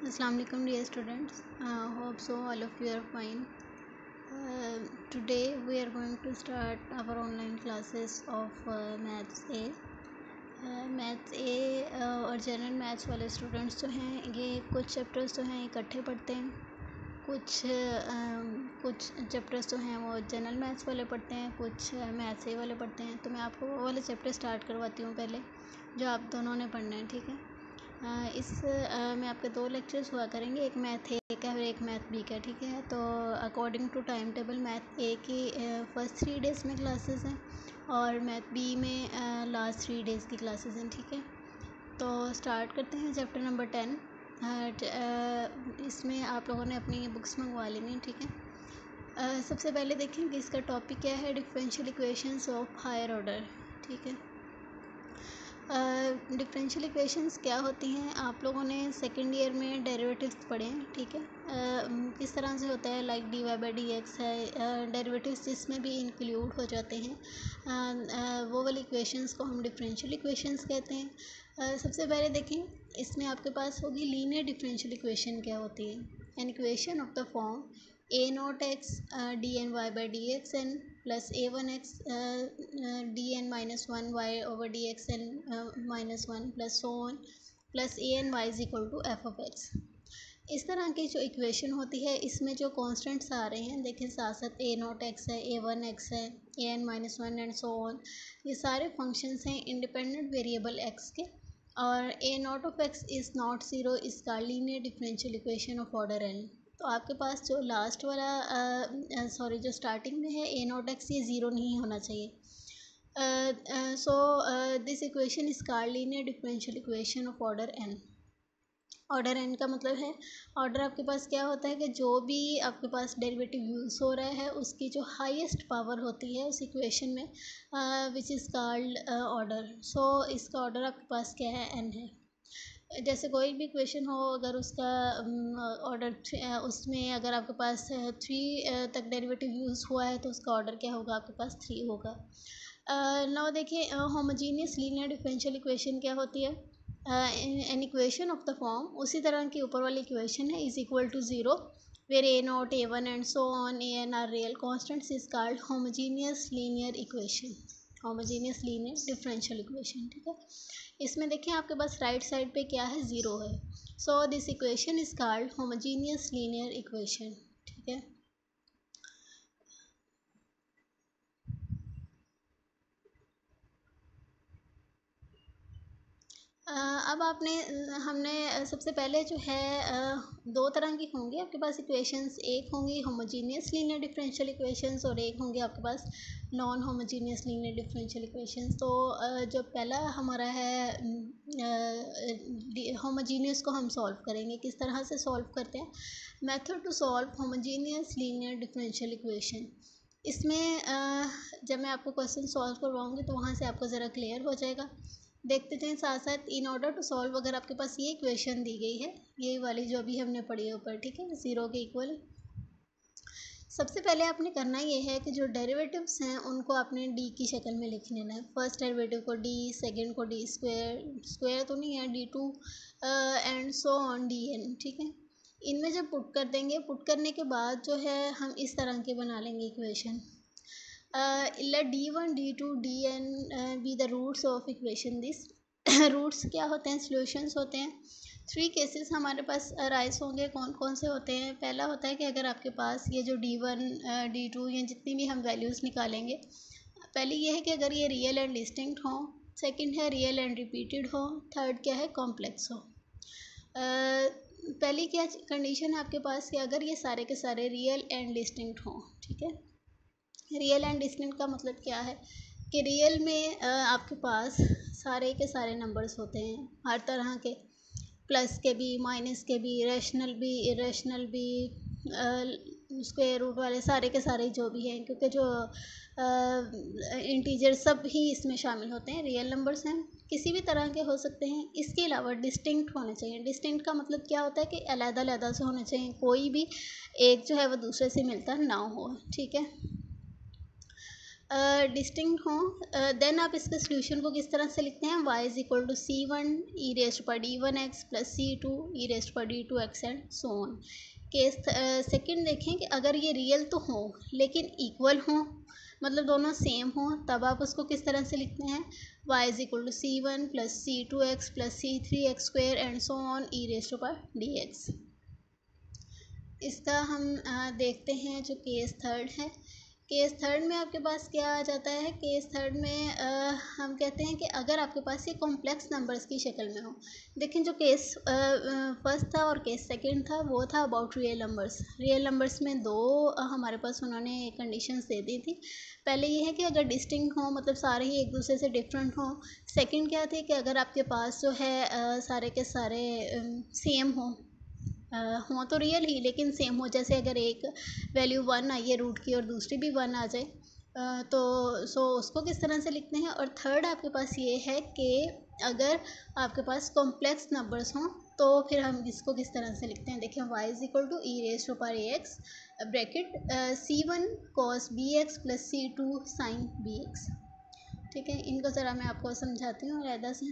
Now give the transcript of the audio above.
Assalamu alaikum dear students. Hope so all of you are fine. Today we are going to start our online classes of Maths A. Maths A और general maths वाले students जो हैं ये कुछ chapters जो हैं इकट्ठे पढ़ते हैं, कुछ चैप्टर्स जो हैं वो जनरल मैथ्स वाले पढ़ते हैं, कुछ मैथ्स ए वाले पढ़ते हैं। तो मैं आपको वो वाले चैप्टर स्टार्ट करवाती हूँ पहले, जो आप दोनों ने पढ़ना है, ठीक है। इस में आपके 2 लेक्चर्स हुआ करेंगे, एक मैथ ए का और एक मैथ बी का, ठीक है। तो according to time table math A की फर्स्ट 3 डेज़ में क्लासेस हैं और मैथ बी में लास्ट 3 डेज़ की क्लासेस हैं, ठीक है। तो स्टार्ट करते हैं चैप्टर नंबर 10। इसमें आप लोगों ने अपनी बुक्स मंगवा लेनी, ठीक है। सबसे पहले देखें कि इसका टॉपिक क्या है, differential equations of higher order, ठीक है। डिफरेंशियल इक्वेशंस क्या होती हैं, आप लोगों ने सेकेंड ईयर में डेरिवेटिव्स पढ़े हैं, ठीक है। किस तरह से होता है, like d y by d x है, डेरिवेटिव्स जिसमें भी इंक्लूड हो जाते हैं, वो वाली इक्वेशंस को हम डिफरेंशियल इक्वेशंस कहते हैं। सबसे पहले देखें, इसमें आपके पास होगी लीनियर डिफरेंशियल इक्वेशन क्या होती है, an equation of the form a naught x d n y by d x n plus a one x d n minus one y over d x n minus one plus so on plus a n y is equal to f of x. इस तरह की जो equation होती है, इसमें जो constants आ रहे हैं, देखें साथ साथ ए नॉट एक्स है, ए वन एक्स है, A N minus one and so on, ये सारे फंक्शंस हैं इंडिपेंडेंट वेरिएबल एक्स के। और A naught of X is not zero, इसका linear differential equation of order N. तो आपके पास जो लास्ट वाला जो स्टार्टिंग में है ए नॉट एक्स, ये ज़ीरो नहीं होना चाहिए। So this equation is called linear differential equation of order n. Order n का मतलब है, ऑर्डर आपके पास क्या होता है कि जो भी आपके पास डेरिवेटिव यूज़ हो रहा है उसकी जो हाईएस्ट पावर होती है उस इक्वेशन में, विच इज़ कॉल्ड ऑर्डर। सो इसका ऑर्डर आपके पास क्या है, एन है। जैसे कोई भी इक्वेशन हो, अगर उसका ऑर्डर उसमें अगर आपके पास 3 तक डेरिवेटिव यूज़ हुआ है तो उसका ऑर्डर क्या होगा, आपके पास 3 होगा। नाउ देखिए, होमोजीनियस लीनियर डिफरेंशियल इक्वेशन क्या होती है, an equation of the form, उसी तरह की ऊपर वाली इक्वेशन है, is equal to zero where a naught a one and so on a n are real constants is called homogeneous linear equation, homogeneous linear differential equation, ठीक है। इसमें देखें आपके पास राइट साइड पे क्या है, ज़ीरो है। सो this equation is called homogeneous linear equation, ठीक है। अब हमने सबसे पहले जो है 2 तरह की होंगी आपके पास इक्वेशंस, एक होंगी होमोजीनियस लीनियर डिफरेंशियल इक्वेशंस और एक होंगी आपके पास non homogeneous linear differential equations. तो जो पहला हमारा है होमोजीनियस को हम सॉल्व करेंगे। किस तरह से सॉल्व करते हैं, method to solve homogeneous linear differential equation. इसमें जब मैं आपको क्वेश्चन सॉल्व करवाऊँगी तो वहाँ से आपको ज़रा क्लियर हो जाएगा। देखते थे साथ साथ, इन ऑर्डर टू सॉल्व, अगर आपके पास ये इक्वेशन दी गई है, ये वाली जो अभी हमने पढ़ी है ऊपर, ठीक है, ज़ीरो के इक्वल, सबसे पहले आपने करना ये है कि जो डेरिवेटिव्स हैं उनको आपने डी की शक्ल में लिख लेना है। फर्स्ट डेरिवेटिव को डी, सेकंड को डी स्क्वायर, स्क्वायर तो नहीं है, d two and so on d n, ठीक है। इनमें जब पुट कर देंगे, पुट करने के बाद जो है हम इस तरह के बना लेंगे equation. let d1 d2 dn be the roots of equation this roots क्या होते हैं, सॉल्यूशंस होते हैं। 3 केसेस हमारे पास अराइज होंगे, कौन कौन से होते हैं। पहला होता है कि अगर आपके पास ये जो d1 d2 या जितनी भी हम वैल्यूज़ निकालेंगे, पहली ये है कि अगर ये रियल एंड डिस्टिंक्ट हो, सेकंड है रियल एंड रिपीटेड हो, थर्ड क्या है, कॉम्प्लेक्स हो। पहली क्या कंडीशन है आपके पास कि अगर ये सारे के सारे रियल एंड डिस्टिंक्ट हो, ठीक है। रियल एंड डिस्टिंक्ट का मतलब क्या है कि रियल में आपके पास सारे के सारे नंबर्स होते हैं, हर तरह के, प्लस के भी, माइनस के भी, रैशनल भी, इरेशनल भी, स्क्वायर रूट वाले, सारे के सारे जो भी हैं, क्योंकि जो इंटीजर सब ही इसमें शामिल होते हैं, रियल नंबर्स हैं, किसी भी तरह के हो सकते हैं। इसके अलावा डिस्टिंक्ट होने चाहिए। डिस्टिंक्ट का मतलब क्या होता है कि अलग-अलग से होने चाहिए, कोई भी एक जो है वो दूसरे से मिलता ना हो, ठीक है। डिस्टिंक्ट हों देन आप इसके सोल्यूशन को किस तरह से लिखते हैं, y is equal to c1 e raised पर d1x plus c2 e raised पर d2x and so on. Case second देखें कि अगर ये रियल तो हो लेकिन इक्वल हो, मतलब दोनों सेम हो, तब आप उसको किस तरह से लिखते हैं, y is equal to c1 plus c2x plus c3x square and so on e raised पर dx। इसका हम देखते हैं जो केस थर्ड है। केस थर्ड में आपके पास क्या आ जाता है, केस थर्ड में हम कहते हैं कि अगर आपके पास ये कॉम्प्लेक्स नंबर्स की शक्ल में हो। देखें जो केस फर्स्ट था और केस सेकंड था वो था about real numbers. Real numbers में दो हमारे पास उन्होंने कंडीशंस दे दी थी। पहले ये है कि अगर डिस्टिंक्ट हो, मतलब सारे ही एक दूसरे से डिफरेंट हो। सेकंड क्या थी कि अगर आपके पास जो है सारे के सारे सेम हो, हों तो रियल ही लेकिन सेम हो, जैसे अगर एक वैल्यू 1 आई है रूट की और दूसरी भी 1 आ जाए तो उसको किस तरह से लिखते हैं। और थर्ड आपके पास ये है कि अगर आपके पास कॉम्प्लेक्स नंबर्स हों तो फिर हम इसको किस तरह से लिखते हैं। देखें y is equal to e raise to power ax bracket c1 cos bx plus c2 sin bx। ठीक है, इनको ज़रा मैं आपको समझाती हूँ अलहदा से।